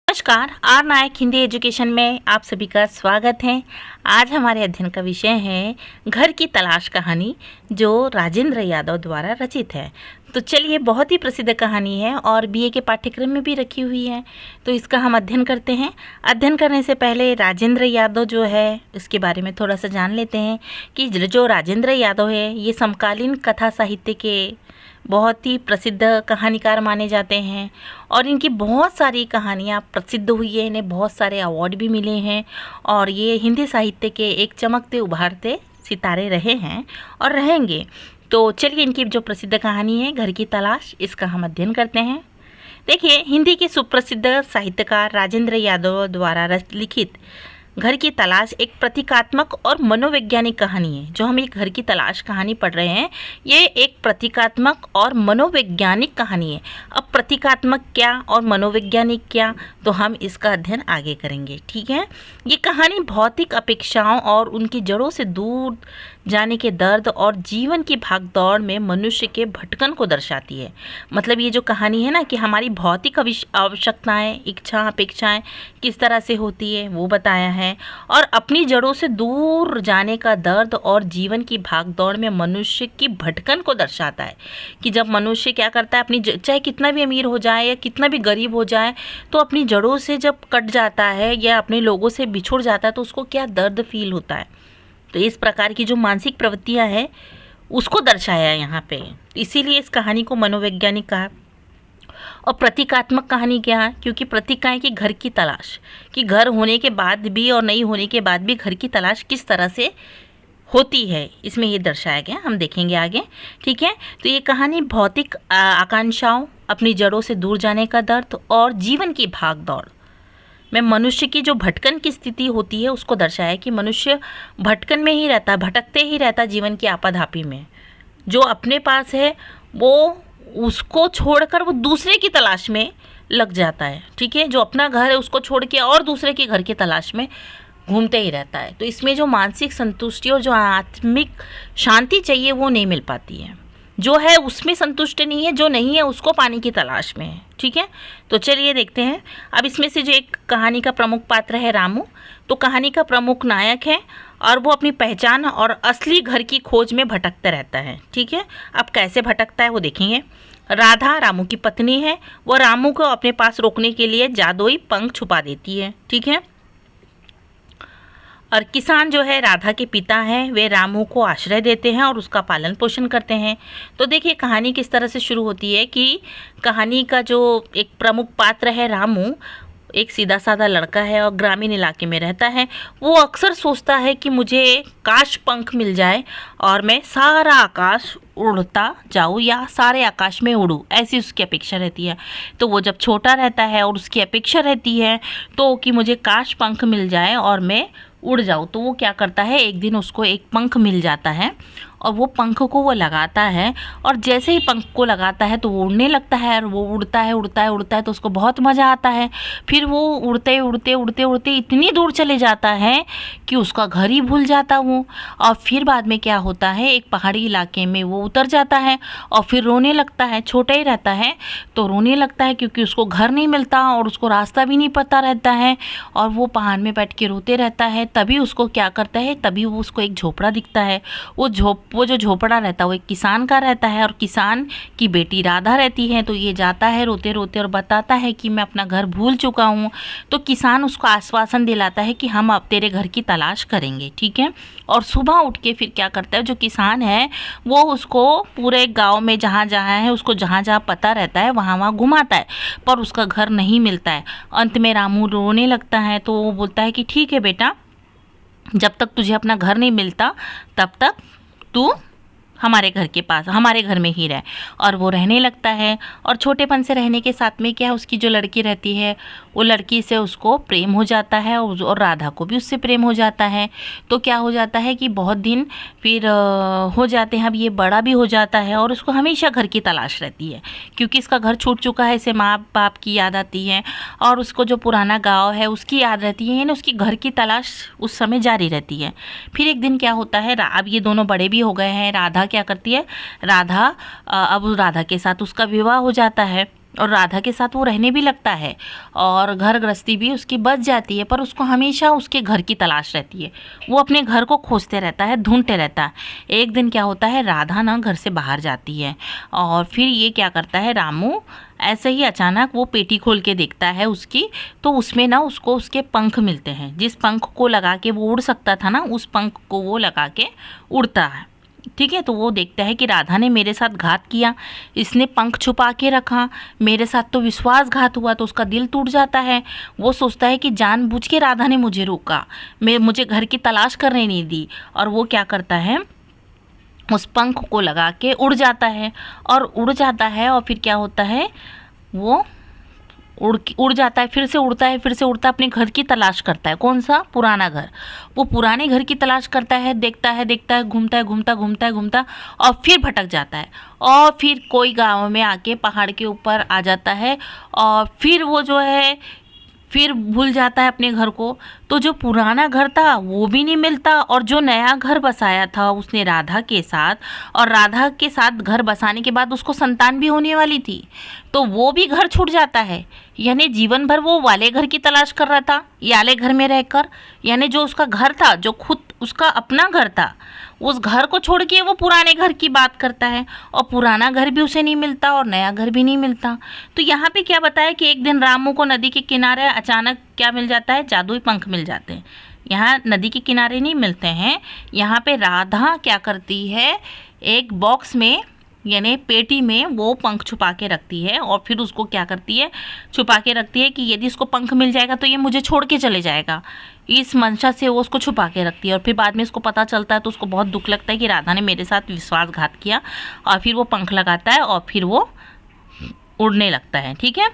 नमस्कार, are Nayak Hindi education में आप सभी का स्वागत है। आज हमारे अध्ययन का विषय है घर की तलाश कहानी, जो राजेंद्र यादव द्वारा रचित है। तो चलिए, बहुत ही प्रसिद्ध कहानी है और बीए के पाठ्यक्रम में भी रखी हुई है, तो इसका हम अध्ययन करते हैं। अध्ययन करने से पहले राजेंद्र यादव जो है इसके बारे में थोड़ा सा जान लेते हैं कि जो राजेंद्र यादव है ये समकालीन कथा साहित्य के बहुत ही प्रसिद्ध कहानीकार माने जाते हैं और इनकी बहुत सारी कहानियाँ प्रसिद्ध हुई है, इन्हें बहुत सारे अवार्ड भी मिले हैं और ये हिंदी साहित्य के एक चमकते उभारते सितारे रहे हैं और रहेंगे। तो चलिए, इनकी जो प्रसिद्ध कहानी है घर की तलाश, इसका हम अध्ययन करते हैं। देखिए, हिंदी के सुप्रसिद्ध साहित्यकार राजेंद्र यादव द्वारा लिखित घर की तलाश एक प्रतीकात्मक और मनोवैज्ञानिक कहानी है। जो हम एक घर की तलाश कहानी पढ़ रहे हैं, ये एक प्रतीकात्मक और मनोवैज्ञानिक कहानी है। अब प्रतीकात्मक क्या और मनोवैज्ञानिक क्या, तो हम इसका अध्ययन आगे करेंगे, ठीक है। ये कहानी भौतिक अपेक्षाओं और उनकी जड़ों से दूर जाने के दर्द और जीवन की भागदौड़ में मनुष्य के भटकन को दर्शाती है। मतलब ये जो कहानी है ना, कि हमारी भौतिक आवश्यकताएं, इच्छा, अपेक्षाएं किस तरह से होती है वो बताया है, और अपनी जड़ों से दूर जाने का दर्द और जीवन की भागदौड़ में मनुष्य की भटकन को दर्शाता है। कि जब मनुष्य क्या करता है, अपनी चाहे कितना भी अमीर हो जाए या कितना भी गरीब हो जाए, तो अपनी जड़ों से जब कट जाता है या अपने लोगों से बिछुड़ जाता है, तो उसको क्या दर्द फील होता है। तो इस प्रकार की जो मानसिक प्रवृत्तियां हैं उसको दर्शाया है यहाँ पे, इसीलिए इस कहानी को मनोवैज्ञानिक कहा। और प्रतीकात्मक कहानी क्या है, क्योंकि प्रतीक का है कि घर की तलाश, कि घर होने के बाद भी और नहीं होने के बाद भी घर की तलाश किस तरह से होती है, इसमें ये दर्शाया गया, हम देखेंगे आगे, ठीक है। तो ये कहानी भौतिक आकांक्षाओं, अपनी जड़ों से दूर जाने का दर्द और जीवन की भागदौड़ में मनुष्य की जो भटकन की स्थिति होती है उसको दर्शाया है। कि मनुष्य भटकन में ही रहता, भटकते ही रहता जीवन की आपाधापी में। जो अपने पास है वो उसको छोड़कर वो दूसरे की तलाश में लग जाता है, ठीक है। जो अपना घर है उसको छोड़ के और दूसरे के घर की तलाश में घूमते ही रहता है। तो इसमें जो मानसिक संतुष्टि और जो आत्मिक शांति चाहिए वो नहीं मिल पाती है। जो है उसमें संतुष्ट नहीं है, जो नहीं है उसको पाने की तलाश में है, ठीक है। तो चलिए देखते हैं। अब इसमें से जो एक कहानी का प्रमुख पात्र है रामू, तो कहानी का प्रमुख नायक है और वो अपनी पहचान और असली घर की खोज में भटकता रहता है, ठीक है। अब कैसे भटकता है वो देखेंगे। राधा रामू की पत्नी है, वो रामू को अपने पास रोकने के लिए जादुई पंख छुपा देती है, ठीक है। और किसान जो है राधा के पिता हैं, वे रामू को आश्रय देते हैं और उसका पालन पोषण करते हैं। तो देखिए कहानी किस तरह से शुरू होती है कि कहानी का जो एक प्रमुख पात्र है रामू, एक सीधा साधा लड़का है और ग्रामीण इलाके में रहता है। वो अक्सर सोचता है कि मुझे काश पंख मिल जाए और मैं सारा आकाश उड़ता जाऊँ या सारे आकाश में उड़ूँ, ऐसी उसकी अपेक्षा रहती है। तो वो जब छोटा रहता है और उसकी अपेक्षा रहती है तो कि मुझे काश पंख मिल जाए और मैं उड़ जाऊँ, तो वो क्या करता है, एक दिन उसको एक पंख मिल जाता है और वो पंख को वो लगाता है और जैसे ही पंख को लगाता है तो वो उड़ने लगता है और वो उड़ता है उड़ता है उड़ता है, तो उसको बहुत मज़ा आता है। फिर वो उड़ते उड़ते उड़ते उड़ते इतनी दूर चले जाता है कि उसका घर ही भूल जाता वो। और फिर बाद में क्या होता है, एक पहाड़ी इलाके में वो उतर जाता है और फिर रोने लगता है। छोटा ही रहता है तो रोने लगता है क्योंकि उसको घर नहीं मिलता और उसको रास्ता भी नहीं पता रहता है और वो पहाड़ में बैठ के रोते रहता है। तभी उसको क्या करता है, तभी वो उसको एक झोपड़ा दिखता है। वो जो झोपड़ा रहता है वो एक किसान का रहता है और किसान की बेटी राधा रहती है। तो ये जाता है रोते रोते और बताता है कि मैं अपना घर भूल चुका हूँ। तो किसान उसको आश्वासन दिलाता है कि हम अब तेरे घर की तलाश करेंगे, ठीक है। और सुबह उठ के फिर क्या करता है, जो किसान है वो उसको पूरे गाँव में जहाँ जहाँ है उसको जहाँ जहाँ पता रहता है वहाँ वहाँ घुमाता है, पर उसका घर नहीं मिलता है। अंत में रामू रोने लगता है तो वो बोलता है कि ठीक है बेटा, जब तक तुझे अपना घर नहीं मिलता तब तक तू हमारे घर के पास, हमारे घर में ही रहे। और वो रहने लगता है और छोटेपन से रहने के साथ में क्या, उसकी जो लड़की रहती है वो लड़की से उसको प्रेम हो जाता है और राधा को भी उससे प्रेम हो जाता है। तो क्या हो जाता है कि बहुत दिन फिर हो जाते हैं। अब ये बड़ा भी हो जाता है और उसको हमेशा घर की तलाश रहती है क्योंकि इसका घर छूट चुका है। इसे माँ बाप की याद आती है और उसको जो पुराना गाँव है उसकी याद रहती है, यानी उसकी घर की तलाश उस समय जारी रहती है। फिर एक दिन क्या होता है, अब ये दोनों बड़े भी हो गए हैं। राधा क्या करती है, राधा अब राधा के साथ उसका विवाह हो जाता है। और राधा के साथ वो रहने भी लगता है और घर गृहस्थी भी उसकी बच जाती है, पर उसको हमेशा उसके घर की तलाश रहती है। वो अपने घर को खोजते रहता है, ढूंढते रहता है। एक दिन क्या होता है, राधा ना घर से बाहर जाती है और फिर ये क्या करता है, रामू ऐसे ही अचानक वो पेटी खोल के देखता है उसकी, तो उसमें ना उसको उसके पंख मिलते हैं। जिस पंख को लगा के वो उड़ सकता था ना, उस पंख को वो लगा के उड़ता है। ठीक है, तो वो देखता है कि राधा ने मेरे साथ घात किया, इसने पंख छुपा के रखा, मेरे साथ तो विश्वासघात हुआ, तो उसका दिल टूट जाता है। वो सोचता है कि जानबूझ के राधा ने मुझे रोका, मुझे घर की तलाश करने नहीं दी। और वो क्या करता है, उस पंख को लगा के उड़ जाता है और फिर क्या होता है, वो उड़ जाता है, फिर से उड़ता है, अपने घर की तलाश करता है। कौन सा? पुराना घर। वो पुराने घर की तलाश करता है, देखता है, घूमता और फिर भटक जाता है और फिर कोई गांव में आके पहाड़ के ऊपर आ जाता है और फिर वो जो है फिर भूल जाता है अपने घर को। तो जो पुराना घर था वो भी नहीं मिलता और जो नया घर बसाया था उसने राधा के साथ, और राधा के साथ घर बसाने के बाद उसको संतान भी होने वाली थी, तो वो भी घर छूट जाता है। यानी जीवन भर वो वाले घर की तलाश कर रहा था, याले घर में रहकर। यानी जो उसका घर था, जो खुद उसका अपना घर था, उस घर को छोड़ के वो पुराने घर की बात करता है और पुराना घर भी उसे नहीं मिलता और नया घर भी नहीं मिलता। तो यहाँ पे क्या बताया कि एक दिन रामू को नदी के किनारे अचानक क्या मिल जाता है, जादुई पंख मिल जाते हैं। यहाँ नदी के किनारे नहीं मिलते हैं, यहाँ पे राधा क्या करती है, एक बॉक्स में यानी पेटी में वो पंख छुपा के रखती है और फिर उसको क्या करती है, छुपा के रखती है कि यदि इसको पंख मिल जाएगा तो ये मुझे छोड़ के चले जाएगा। इस मंशा से वो उसको छुपा के रखती है और फिर बाद में इसको पता चलता है तो उसको बहुत दुख लगता है कि राधा ने मेरे साथ विश्वासघात किया, और फिर वो पंख लगाता है और फिर वो उड़ने लगता है। ठीक है,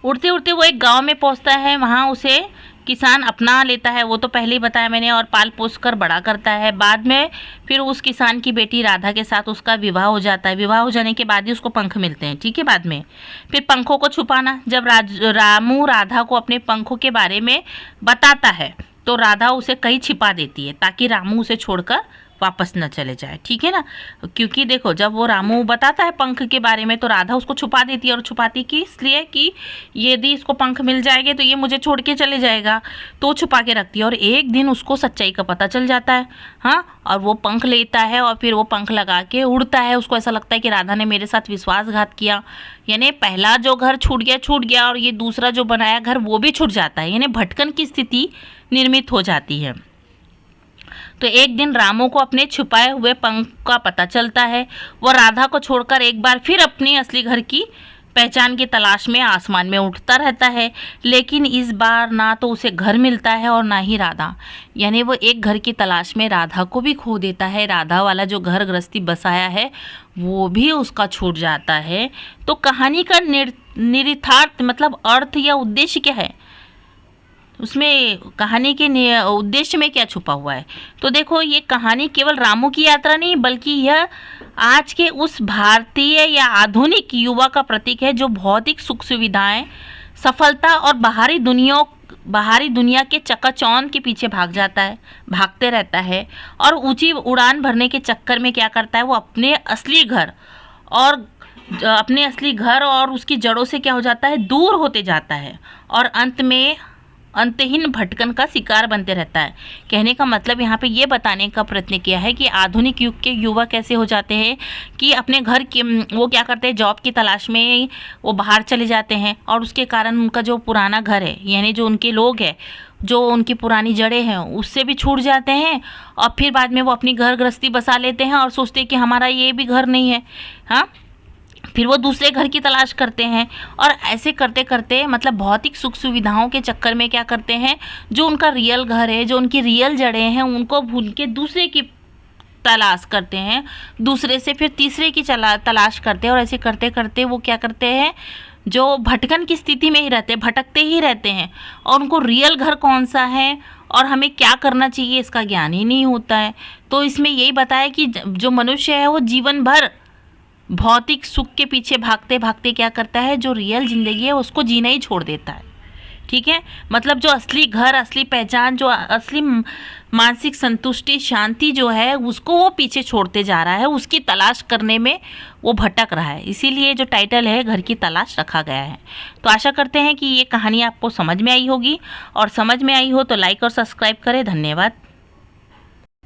उड़ते उड़ते वो एक गांव में पहुंचता है। वहाँ उसे किसान अपना लेता है, वो तो पहले ही बताया मैंने, और पाल पोस कर बड़ा करता है। बाद में फिर उस किसान की बेटी राधा के साथ उसका विवाह हो जाता है। विवाह हो जाने के बाद ही उसको पंख मिलते हैं। ठीक है, बाद में फिर पंखों को छुपाना, जब रामू राधा को अपने पंखों के बारे में बताता है तो राधा उसे कहीं छिपा देती है ताकि रामू उसे छोड़कर वापस न चले जाए। ठीक है ना, क्योंकि देखो जब वो रामू बताता है पंख के बारे में तो राधा उसको छुपा देती है, और छुपाती कि इसलिए कि यदि इसको पंख मिल जाएंगे तो ये मुझे छोड़ के चले जाएगा, तो छुपा के रखती है। और एक दिन उसको सच्चाई का पता चल जाता है, हाँ, और वो पंख लेता है और फिर वो पंख लगा के उड़ता है। उसको ऐसा लगता है कि राधा ने मेरे साथ विश्वासघात किया, यानी पहला जो घर छूट गया और ये दूसरा जो बनाया घर वो भी छूट जाता है, यानी भटकन की स्थिति निर्मित हो जाती है। तो एक दिन रामू को अपने छुपाए हुए पंख का पता चलता है। वो राधा को छोड़कर एक बार फिर अपने असली घर की पहचान की तलाश में आसमान में उठता रहता है, लेकिन इस बार ना तो उसे घर मिलता है और ना ही राधा। यानी वो एक घर की तलाश में राधा को भी खो देता है। राधा वाला जो घर गृहस्थी बसाया है वो भी उसका छूट जाता है। तो कहानी का निरितार्थ मतलब अर्थ या उद्देश्य क्या है, उसमें कहानी के उद्देश्य में क्या छुपा हुआ है। तो देखो, ये कहानी केवल रामू की यात्रा नहीं बल्कि यह आज के उस भारतीय या आधुनिक युवा का प्रतीक है जो भौतिक सुख सुविधाएं, सफलता और बाहरी दुनिया के चकाचौंध के पीछे भागते रहता है और ऊंची उड़ान भरने के चक्कर में क्या करता है, वो अपने असली घर और उसकी जड़ों से क्या हो जाता है, दूर होते जाता है और अंतहीन भटकन का शिकार बनते रहता है। कहने का मतलब यहाँ पे ये बताने का प्रयत्न किया है कि आधुनिक युग के युवा कैसे हो जाते हैं कि अपने घर के वो क्या करते हैं, जॉब की तलाश में वो बाहर चले जाते हैं और उसके कारण उनका जो पुराना घर है, यानी जो उनके लोग हैं, जो उनकी पुरानी जड़ें हैं, उससे भी छूट जाते हैं और फिर बाद में वो अपनी घर गृहस्थी बसा लेते हैं और सोचते हैं कि हमारा ये भी घर नहीं है, हाँ, फिर वो दूसरे घर की तलाश करते हैं। और ऐसे करते करते मतलब भौतिक सुख सुविधाओं के चक्कर में क्या करते हैं, जो उनका रियल घर है, जो उनकी रियल जड़ें हैं, उनको भूल के दूसरे की तलाश करते हैं, दूसरे से फिर तीसरे की तलाश करते हैं। और ऐसे करते करते वो क्या करते हैं, जो भटकन की स्थिति में ही रहते हैं, भटकते ही रहते हैं और उनको रियल घर कौन सा है और हमें क्या करना चाहिए इसका ज्ञान ही नहीं होता है। तो इसमें यही बताया कि जो मनुष्य है वो जीवन भर भौतिक सुख के पीछे भागते भागते क्या करता है, जो रियल ज़िंदगी है उसको जीना ही छोड़ देता है। ठीक है, मतलब जो असली घर, असली पहचान, जो असली मानसिक संतुष्टि, शांति जो है उसको वो पीछे छोड़ते जा रहा है, उसकी तलाश करने में वो भटक रहा है। इसीलिए जो टाइटल है घर की तलाश रखा गया है। तो आशा करते हैं कि ये कहानी आपको समझ में आई होगी, और समझ में आई हो तो लाइक और सब्सक्राइब करें। धन्यवाद।